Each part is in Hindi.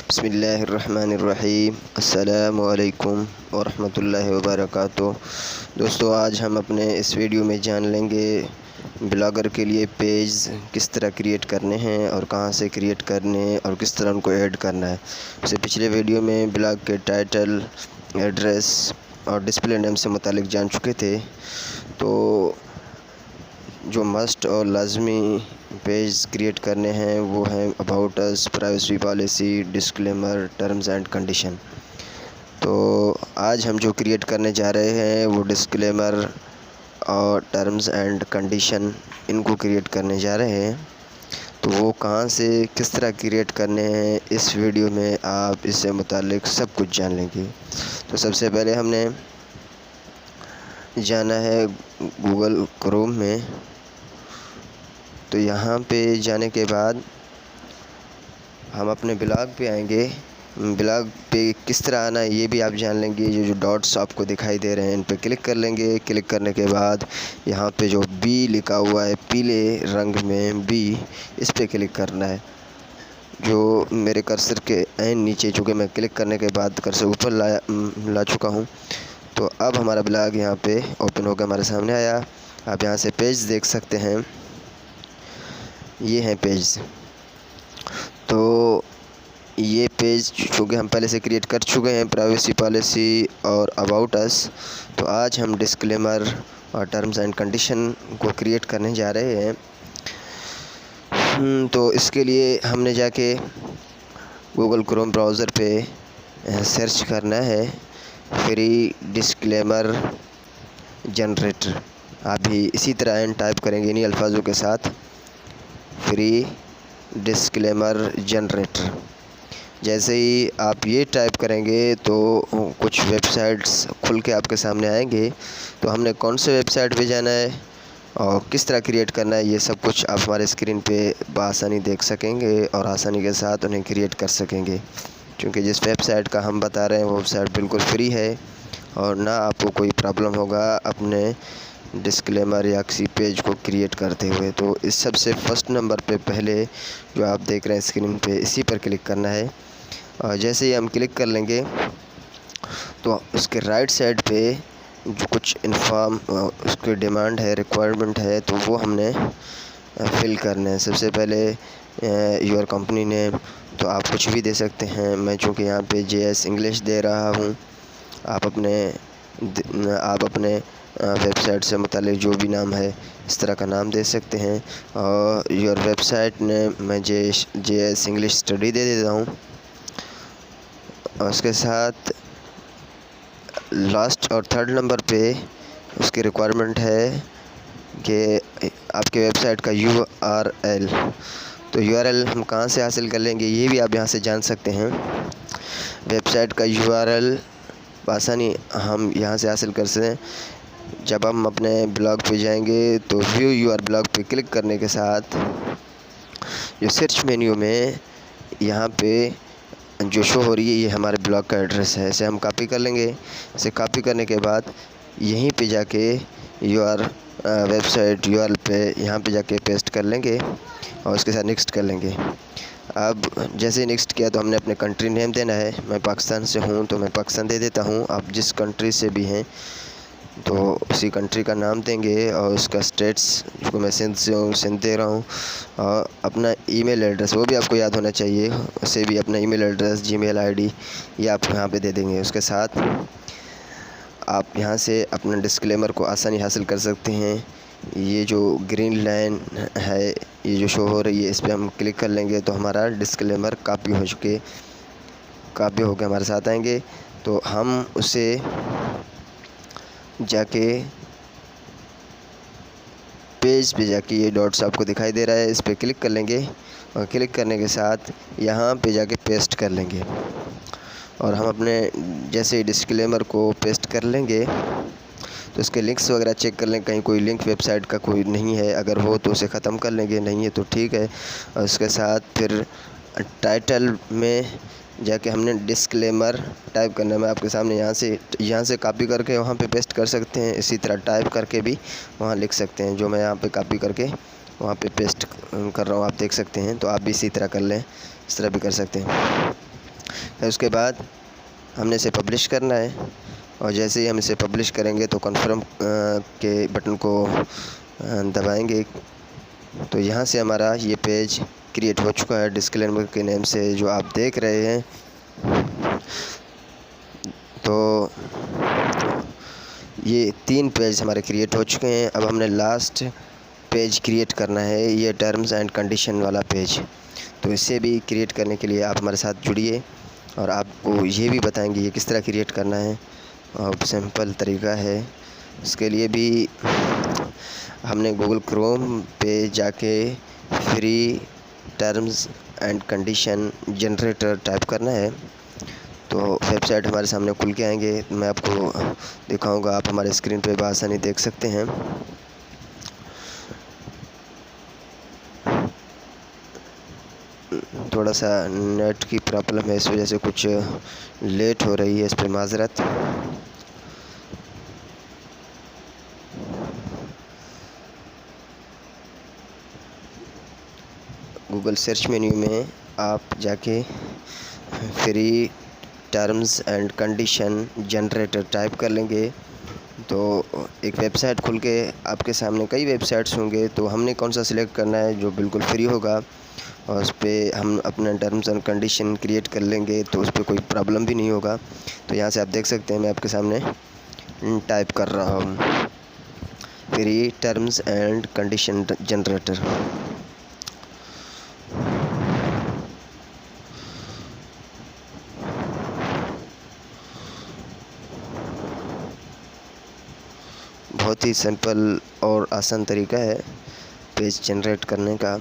बिस्मिल्लाहिर्रहमानिर्रहीम। अस्सलामु अलैकुम वरहमतुल्लाहि वबरकातुहू। दोस्तों, आज हम अपने इस वीडियो में जान लेंगे ब्लॉगर के लिए पेज किस तरह क्रिएट करने हैं और कहां से क्रिएट करने और किस तरह उनको ऐड करना है। उससे पिछले वीडियो में ब्लॉग के टाइटल, एड्रेस और डिस्प्ले नेम से मुतालिक जान चुके थे। तो जो मस्ट और लाजमी पेज क्रिएट करने हैं वो हैं about us, privacy policy, disclaimer, terms and condition. तो आज हम जो क्रिएट करने जा रहे हैं वो डिस्क्लेमर और टर्म्स एंड कंडीशन, इनको क्रिएट करने जा रहे हैं। तो वो कहाँ से किस तरह क्रिएट करने हैं, इस वीडियो में आप इससे मुतालिक सब कुछ जान लेंगे। तो सबसे पहले हमने जाना है गूगल क्रोम में। तो यहाँ पे जाने के बाद हम अपने ब्लॉग पे आएंगे। ब्लॉग पे किस तरह आना है ये भी आप जान लेंगे। ये जो डॉट्स आपको दिखाई दे रहे हैं इन पे क्लिक कर लेंगे। क्लिक करने के बाद यहाँ पे जो बी लिखा हुआ है पीले रंग में बी, इस पे क्लिक करना है। जो मेरे कर्सर के ऐन नीचे, चूँकि मैं क्लिक करने के बाद कर्सर ऊपर ला चुका हूँ। तो अब हमारा ब्लॉग यहाँ पे ओपन होकर हमारे सामने आया। आप यहाँ से पेज देख सकते हैं, ये हैं पेज। तो ये पेज चूँकि हम पहले से क्रिएट कर चुके हैं, प्राइवेसी पॉलिसी और अबाउट अस। तो आज हम डिस्क्लेमर और टर्म्स एंड कंडीशन को क्रिएट करने जा रहे हैं। तो इसके लिए हमने जाके गूगल क्रोम ब्राउज़र पे सर्च करना है फ्री डिस्क्लेमर जनरेटर। आप भी इसी तरह एन टाइप करेंगे इन्हीं अल्फाजों के साथ, फ्री डिस्क्लेमर जनरेटर। जैसे ही आप ये टाइप करेंगे तो कुछ वेबसाइट्स खुल के आपके सामने आएंगे। तो हमने कौन से वेबसाइट पे जाना है और किस तरह क्रिएट करना है, ये सब कुछ आप हमारे स्क्रीन पे बआसानी देख सकेंगे और आसानी के साथ उन्हें क्रिएट कर सकेंगे। क्योंकि जिस वेबसाइट का हम बता रहे हैं वो वेबसाइट बिल्कुल फ्री है और ना आपको कोई प्रॉब्लम होगा अपने डिस्क्लेमर या किसी पेज को क्रिएट करते हुए। तो इस सबसे फर्स्ट नंबर पे पहले जो आप देख रहे हैं स्क्रीन पे, इसी पर क्लिक करना है। और जैसे ही हम क्लिक कर लेंगे तो उसके राइट साइड पे जो कुछ इन्फॉर्म उसकी डिमांड है, रिक्वायरमेंट है, तो वो हमने फिल करना है। सबसे पहले योर कंपनी नेम, तो आप कुछ भी दे सकते हैं। मैं चूँकि यहाँ पे JS इंग्लिश दे रहा हूँ, आप अपने वेबसाइट से मुतालिक जो भी नाम है इस तरह का नाम दे सकते हैं। और योर वेबसाइट ने मैं JS इंग्लिश स्टडी दे देता हूँ। और उसके साथ लास्ट और थर्ड नंबर पे उसकी रिक्वायरमेंट है कि आपके वेबसाइट का URL। तो URL हम कहाँ से हासिल कर लेंगे ये भी आप यहाँ से जान सकते हैं। वेबसाइट का URL आसानी हम यहाँ से हासिल कर सकते हैं। जब हम अपने ब्लॉग पे जाएंगे तो व्यू यूर ब्लॉग पे क्लिक करने के साथ जो सर्च मेन्यू में यहाँ पे जो शो हो रही है ये हमारे ब्लॉग का एड्रेस है। इसे हम कॉपी कर लेंगे। इसे कॉपी करने के बाद यहीं पे जाके यूर वेबसाइट URL पे यहाँ पे जाके पेस्ट कर लेंगे और उसके साथ नेक्स्ट कर लेंगे। अब जैसे नेक्स्ट किया तो हमने अपने कंट्री नेम देना है। मैं पाकिस्तान से हूँ तो मैं पाकिस्तान दे देता हूँ। आप जिस कंट्री से भी हैं तो उसी कंट्री का नाम देंगे और उसका स्टेट्स, जो मैं सिंध से हूँ सिंध दे रहा हूँ। और अपना ईमेल एड्रेस वो भी आपको याद होना चाहिए, उसे भी अपना ईमेल एड्रेस, जीमेल आईडी ये आप यहाँ पे दे देंगे। उसके साथ आप यहाँ से अपना डिस्क्लेमर को आसानी हासिल कर सकते हैं। ये जो ग्रीन लाइन है ये जो शो हो रही है इस पर हम क्लिक कर लेंगे तो हमारा डिस्क्लेमर कॉपी होकर हमारे साथ आएंगे। तो हम उसे जाके पेज पे जाके ये डॉट्स आपको दिखाई दे रहा है, इस पर क्लिक कर लेंगे और क्लिक करने के साथ यहाँ पे जाके पेस्ट कर लेंगे। और हम अपने जैसे डिस्क्लेमर को पेस्ट कर लेंगे तो इसके लिंक्स वगैरह चेक कर लें, कहीं कोई लिंक वेबसाइट का कोई नहीं है। अगर हो तो उसे ख़त्म कर लेंगे, नहीं है तो ठीक है। और उसके साथ फिर टाइटल में जाके हमने डिस्क्लेमर टाइप करना है। मैं आपके सामने यहाँ से कॉपी करके वहाँ पे पेस्ट कर सकते हैं। इसी तरह टाइप करके भी वहाँ लिख सकते हैं। जो मैं यहाँ पे कॉपी करके वहाँ पे पेस्ट कर रहा हूँ आप देख सकते हैं। तो आप भी इसी तरह कर लें, इस तरह भी कर सकते हैं। उसके बाद हमने इसे पब्लिश करना है और जैसे ही हम इसे पब्लिश करेंगे तो कन्फर्म के बटन को दबाएंगे तो यहाँ से हमारा ये पेज क्रिएट हो चुका है डिस्क्लेमर के नेम से जो आप देख रहे हैं। तो ये 3 पेज हमारे क्रिएट हो चुके हैं। अब हमने लास्ट पेज क्रिएट करना है, ये टर्म्स एंड कंडीशन वाला पेज। तो इसे भी क्रिएट करने के लिए आप हमारे साथ जुड़िए और आपको ये भी बताएंगे ये किस तरह क्रिएट करना है और सिंपल तरीका है। इसके लिए भी हमने गूगल क्रोम पे जाके free terms and condition generator type करना है तो वेबसाइट हमारे सामने खुल के आएंगे। मैं आपको दिखाऊंगा, आप हमारे स्क्रीन पे बआसानी देख सकते हैं। थोड़ा सा नेट की प्रॉब्लम है, इस वजह से कुछ लेट हो रही है, इस पर माज़रत। गूगल सर्च मेन्यू में आप जाके free terms and condition generator type कर लेंगे तो एक वेबसाइट खुल के आपके सामने कई वेबसाइट्स होंगे। तो हमने कौन सा सिलेक्ट करना है जो बिल्कुल फ्री होगा और उस पर हम अपना टर्म्स एंड कंडीशन क्रिएट कर लेंगे तो उस पर कोई प्रॉब्लम भी नहीं होगा। तो यहाँ से आप देख सकते हैं मैं आपके सामने टाइप कर रहा हूँ free terms and condition generator. बहुत ही सिंपल और आसान तरीका है पेज जनरेट करने का।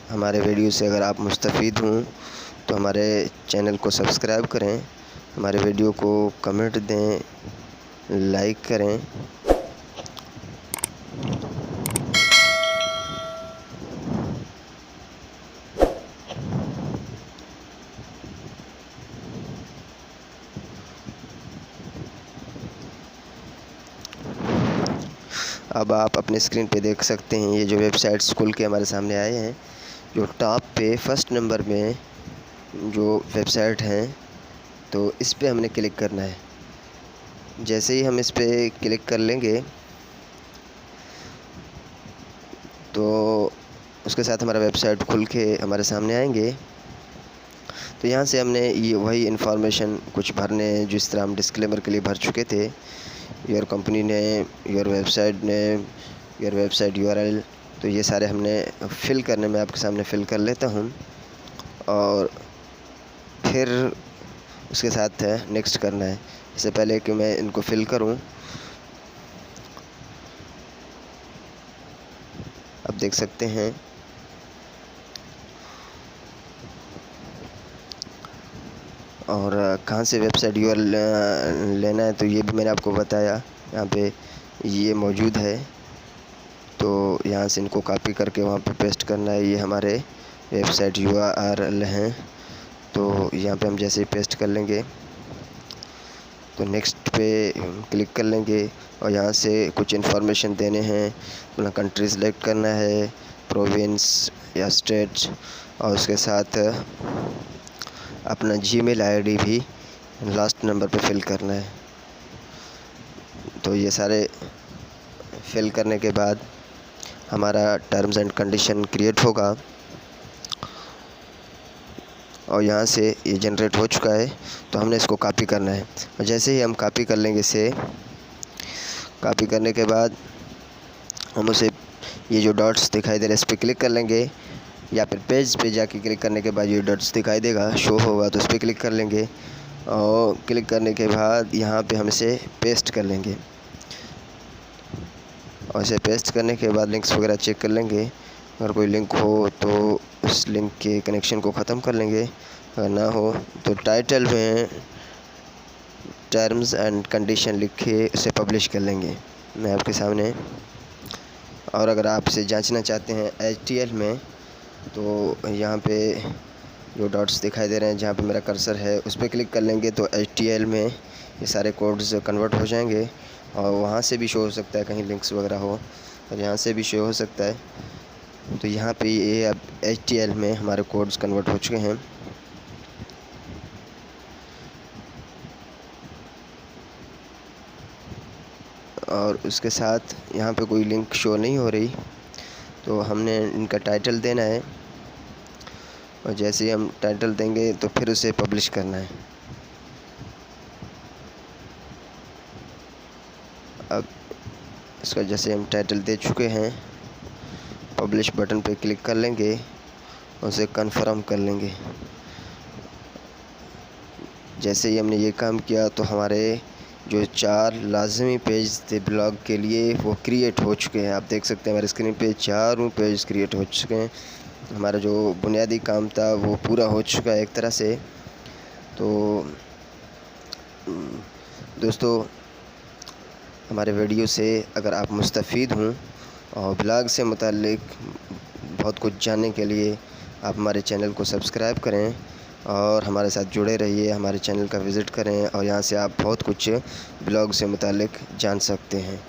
हमारे वीडियो से अगर आप मुस्तफ़ीद हों तो हमारे चैनल को सब्सक्राइब करें, हमारे वीडियो को कमेंट दें, लाइक करें। अब आप अपने स्क्रीन पे देख सकते हैं ये जो वेबसाइट्स खुल के हमारे सामने आए हैं। जो टॉप पे फर्स्ट नंबर में जो वेबसाइट हैं तो इस पे हमने क्लिक करना है। जैसे ही हम इस पे क्लिक कर लेंगे तो उसके साथ हमारा वेबसाइट खुल के हमारे सामने आएंगे। तो यहाँ से हमने ये वही इन्फॉर्मेशन कुछ भरने हैं जिस तरह हम डिस्क्लेमर के लिए भर चुके थे, योर कंपनी ने, योर वेबसाइट ने, योर वेबसाइट यूआरएल। तो ये सारे हमने फ़िल करने में आपके सामने फ़िल कर लेता हूँ और फिर उसके साथ नेक्स्ट करना है। इससे पहले कि मैं इनको फ़िल करूँ, आप देख सकते हैं और कहाँ से वेबसाइट यूआरएल लेना है तो ये भी मैंने आपको बताया, यहाँ पे ये मौजूद है। तो यहाँ से इनको कॉपी करके वहाँ पे पेस्ट करना है। ये हमारे वेबसाइट यूआरएल हैं। तो यहाँ पे हम जैसे ही पेस्ट कर लेंगे तो नेक्स्ट पे क्लिक कर लेंगे और यहाँ से कुछ इन्फॉर्मेशन देने हैं, अपना कंट्री सेलेक्ट करना है, प्रोविंस या स्टेट, और उसके साथ अपना जीमेल आईडी भी लास्ट नंबर पे फिल करना है। तो ये सारे फिल करने के बाद हमारा टर्म्स एंड कंडीशन क्रिएट होगा और यहाँ से ये जनरेट हो चुका है। तो हमने इसको कॉपी करना है और जैसे ही हम कॉपी कर लेंगे इसे, कॉपी करने के बाद हम उसे ये जो डॉट्स दिखाई दे रहे हैं इस पर क्लिक कर लेंगे या फिर पेज पे जाके क्लिक करने के बाद ये डॉट्स दिखाई देगा, शो होगा, तो उस पर क्लिक कर लेंगे और क्लिक करने के बाद यहाँ पे हम इसे पेस्ट कर लेंगे और इसे पेस्ट करने के बाद लिंक्स वगैरह चेक कर लेंगे। अगर कोई लिंक हो तो उस लिंक के कनेक्शन को ख़त्म कर लेंगे, अगर ना हो तो टाइटल में टर्म्स एंड कंडीशन लिख के उसे पब्लिश कर लेंगे मैं आपके सामने। और अगर आप इसे जांचना चाहते हैं HTML में तो यहाँ पे जो डॉट्स दिखाई दे रहे हैं जहाँ पे मेरा कर्सर है उस पर क्लिक कर लेंगे तो HTML में ये सारे कोड्स कन्वर्ट हो जाएंगे और वहाँ से भी शो हो सकता है कहीं लिंक्स वगैरह हो और यहाँ से भी शो हो सकता है। तो यहाँ पे ये अब HTML में हमारे कोड्स कन्वर्ट हो चुके हैं। और उसके साथ यहाँ पे कोई लिंक शो नहीं हो रही, तो हमने इनका टाइटल देना है और जैसे ही हम टाइटल देंगे तो फिर उसे पब्लिश करना है। अब इसका जैसे हम टाइटल दे चुके हैं, पब्लिश बटन पे क्लिक कर लेंगे, उसे कंफर्म कर लेंगे। जैसे ही हमने ये काम किया तो हमारे जो 4 लाजमी पेज थे ब्लॉग के लिए वो क्रिएट हो चुके हैं। आप देख सकते हैं हमारे स्क्रीन पे 4 पेज क्रिएट हो चुके हैं। हमारा जो बुनियादी काम था वो पूरा हो चुका है एक तरह से। तो दोस्तों, हमारे वीडियो से अगर आप मुस्तफ़ीद हों और ब्लॉग से मुताल्लिक बहुत कुछ जानने के लिए आप हमारे चैनल को सब्सक्राइब करें और हमारे साथ जुड़े रहिए। हमारे चैनल का विज़िट करें और यहाँ से आप बहुत कुछ ब्लॉग से मुताल्लिक जान सकते हैं।